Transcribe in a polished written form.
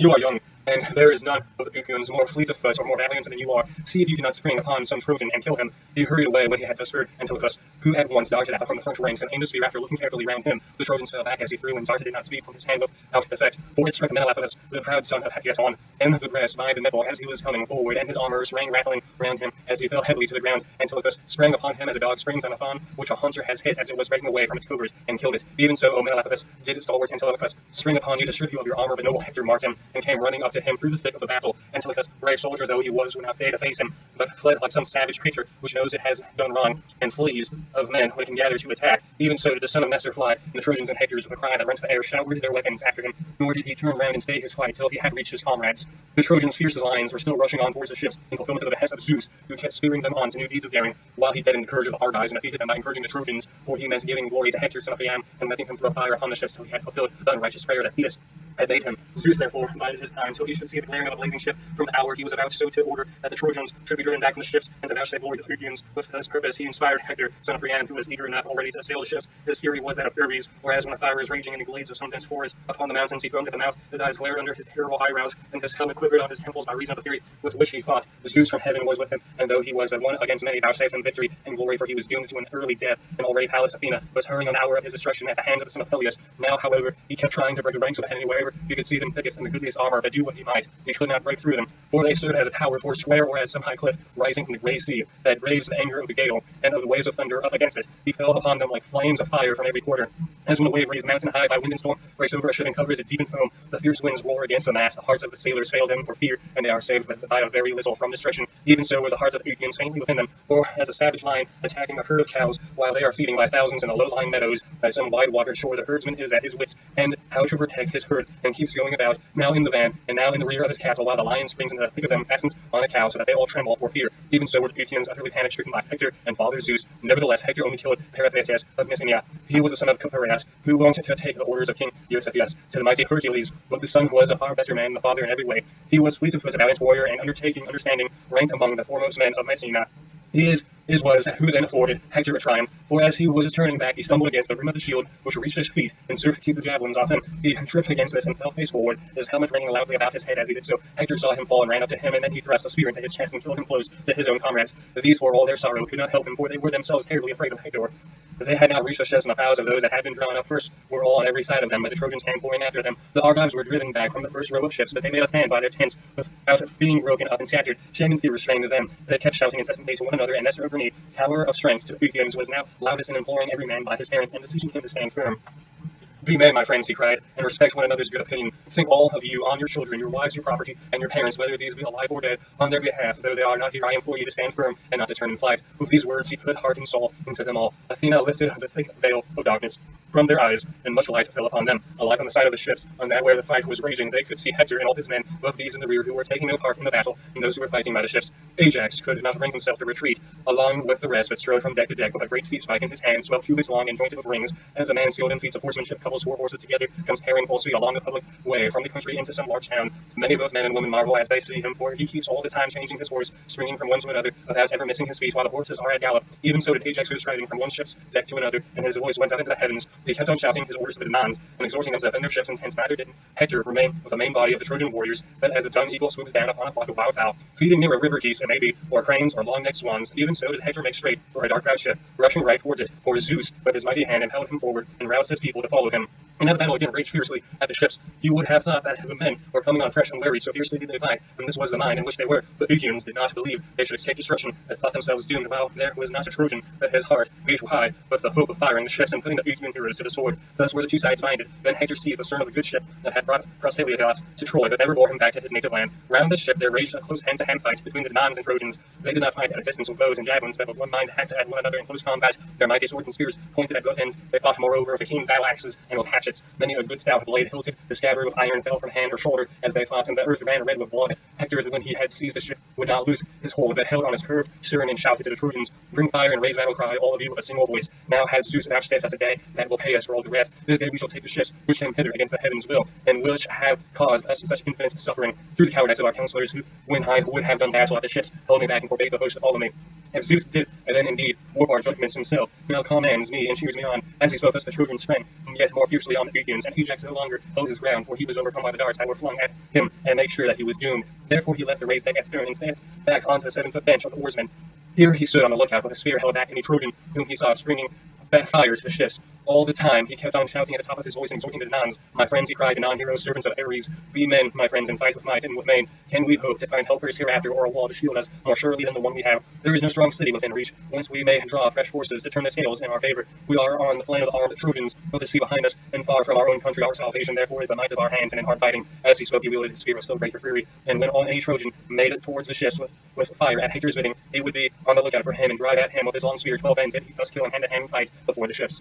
You are young, and there is none of the Pythians more fleet of foot or more valiant than you are. See if you cannot spring upon some Trojan and kill him." He hurried away when he had thus heard Antilochus, who at once darted out from the front ranks and aimed a spear after looking carefully round him. The Trojans fell back as he threw, and darted did not speed from his hand without effect, for it struck Menelaus, the proud son of Hephaestion, in the breast by the nipple as he was coming forward, and his armor rang rattling round him as he fell heavily to the ground. Antilochus sprang upon him as a dog springs on a fawn which a hunter has hit as it was breaking away from its covert, and killed it. Even so, O Menelaus, did stalwart Antilochus spring upon you to strip you of your armor, but noble Hector marked him, and came running up to him through the thick of the battle. Antilochus, brave soldier though he was, would not stay to face him, but fled like some savage creature which knows it has done wrong, and flees of men when it can gather to attack. Even so did the son of Nestor fly, and the Trojans and Hectors with a cry that rent the air showered their weapons after him, nor did he turn round and stay his flight till he had reached his comrades. The Trojans, fierce as lions, were still rushing on towards the ships in fulfillment of the behest of Zeus, who kept spurring them on to new deeds of daring, while he deadened the courage of the Argives and defeated them by encouraging the Trojans, for he meant giving glory to Hector son of Priam, and letting him throw fire upon the ships till he had fulfilled the unrighteous prayer that Thetis had made him. Zeus therefore bided his time till he should see the glaring of a blazing ship from the hour he was about so to order that the Trojans should be driven back from the ships, and to vouchsafe glory to the Pythians. With this purpose he inspired Hector son of Priam, who was eager enough already to assail the ships. His fury was that of Urbes, whereas when a fire is raging in the glades of some dense forest upon the mountains, he foamed at the mouth, his eyes glared under his terrible eyebrows, and his helmet quivered on his temples by reason of the fury with which he fought. Zeus from heaven was with him, and though he was but one against many, vouchsafed him victory and glory, for he was doomed to an early death, and already Pallas Athena was hurrying on the hour of his destruction at the hands of the son of Peleus. Now, however, he kept trying to break the ranks of the enemy wherever he could see them thickest in the goodliest armor, but do what he might, he could not break through them, for they stood as a tower or square or as some high cliff rising from the grey sea that raves the anger of the gale and of the waves of thunder up against it. He fell upon them like flames of fire from every quarter, as when a wave raised mountain high by wind and storm breaks over a ship and covers it deep in foam. The fierce winds roar against the mast, the hearts of the sailors fail them for fear, and they are saved but by a very little from destruction. Even so were the hearts of the Pythians faintly within them, for as a savage lion attacking a herd of cows while they are feeding by thousands in the low-lying meadows by some wide-watered shore, the herdsman is at his wits end how to protect his herd, and keeps going about, now in the van and now in the rear of his cattle, while the lion springs into the thick of them, fastens on a cow, so that they all tremble for fear. Even so were the Pythians utterly panic-stricken by Hector and father Zeus. Nevertheless, Hector only killed Periphates of Messenia. He was the son of Capaneus, who longed to take the orders of King Euthyphus to the mighty Hercules, but the son was a far better man than the father in every way. He was fleet of foot, a valiant warrior, and understanding, ranked among the foremost men of Messenia. His was who then afforded Hector a triumph, for as he was turning back he stumbled against the rim of the shield, which reached his feet, and served to keep the javelins off him. He tripped against this and fell face forward, his helmet ringing loudly about his head as he did so. Hector saw him fall and ran up to him, and then he thrust a spear into his chest and killed him close to his own comrades. These, for all their sorrow, could not help him, for they were themselves terribly afraid of Hector. They had now reached the ships, and the bows of those that had been drawn up first were all on every side of them, but the Trojans came pouring after them. The Argives were driven back from the first row of ships, but they made a stand by their tents without being broken up and scattered. Shame and fear restrained them. They kept shouting incessantly to one another, and Nestor overneath, tower of strength to the Pythians, was now loudest in imploring every man by his parents and beseeching him to stand firm. Be men, my friends, he cried, and respect one another's good opinion. Think all of you on your children, your wives, your property, and your parents, whether these be alive or dead, on their behalf. Though they are not here, I implore you to stand firm and not to turn in flight. With these words he put heart and soul into them all. Athena lifted the thick veil of darkness from their eyes, and much light fell upon them. Alike on the side of the ships, on that where the fight was raging, they could see Hector and all his men, above these in the rear, who were taking no part in the battle, and those who were fighting by the ships. Ajax could not bring himself to retreat, along with the rest, but strode from deck to deck with a great sea spike in his hands, 12 cubits long and jointed with rings. As a man skilled in feats of horsemanship couples 4 horses together, comes tearing full speed along the public way from the country into some large town. Many both men and women marvel as they see him, for he keeps all the time changing his horse, springing from one to another, without ever missing his feet, while the horses are at gallop. Even so did Ajax, who was striding from one ship's deck to another, and his voice went up into the heavens. He kept on shouting his orders to the demands, and exhorting them to defend their ships and tents. Neither did Hector remain with the main body of the Trojan warriors, but as a dung eagle swoops down upon a flock of wild fowl, feeding near a river geese, it may be, or cranes, or long-necked swans, even so did Hector make straight for a dark-browed ship, rushing right towards it, for Zeus, with his mighty hand, impelled him forward, and roused his people to follow him. And now the battle again raged fiercely at the ships. You would have thought that the men were coming on fresh and wary, so fiercely did they fight, and this was the mind in which they were. The Pythians did not believe they should escape destruction, but thought themselves doomed, while there was not a Trojan that his heart beat high with the hope of firing the ships and putting the Pythian heroes to the sword. Thus were the two sides minded. Then Hector seized the stern of the good ship that had brought Iliad to Troy, but never bore him back to his native land. Round the ship there raged a close hand-to-hand fight between the Danaans and Trojans. They did not fight at a distance with bows and javelins, but with one mind hacked at one another in close combat. Their mighty swords and spears pointed at both ends. They fought moreover with keen battle axes and with hatchets. Many a good stout blade hilted the scabbard with iron fell from hand or shoulder as they fought, and the earth ran red with blood. Hector, when he had seized the ship, would not loose his hold, but held on his curved stern and shouted to the Trojans, bring fire and raise battle cry, all of you with a single voice. Now has Zeus vouchsafed us a day that will pay us for all the rest. This day we shall take the ships which came hither against the heaven's will, and which have caused us such infinite suffering through the cowardice of our counselors, who, when I would have done battle at the ships, held me back and forbade the host to follow me. If Zeus did, and then indeed warp our judgments himself, now commands me and cheers me on, as he spoke us the Trojans' friend, and yet more fiercely on the Grecians, and Ajax no longer held his ground, for he was overcome by the darts that were flung at him, and made sure that he was doomed. Therefore he left the raised deck at stern, and sat back onto the 7-foot bench of the oarsmen. Here he stood on the lookout with a spear held back any Trojan whom he saw springing fire to the ships. All the time he kept on shouting at the top of his voice and exhorting the Danaans. My friends, he cried, the non-heroes, servants of Ares, be men, my friends, and fight with might and with main. Can we hope to find helpers hereafter, or a wall to shield us more surely than the one we have? There is no strong city within reach, whence we may draw fresh forces to turn the scales in our favor. We are on the flank of the armed Trojans, with the sea behind us, and far from our own country. Our salvation, therefore, is the might of our hands and in hard fighting. As he spoke, he wielded his spear with so great fury, and when on any Trojan made it towards the ships with fire at Hector's bidding, he would be on the lookout for him, and drive at him with his long spear 12 ends, and he thus kill him hand-to-hand fight before the ships.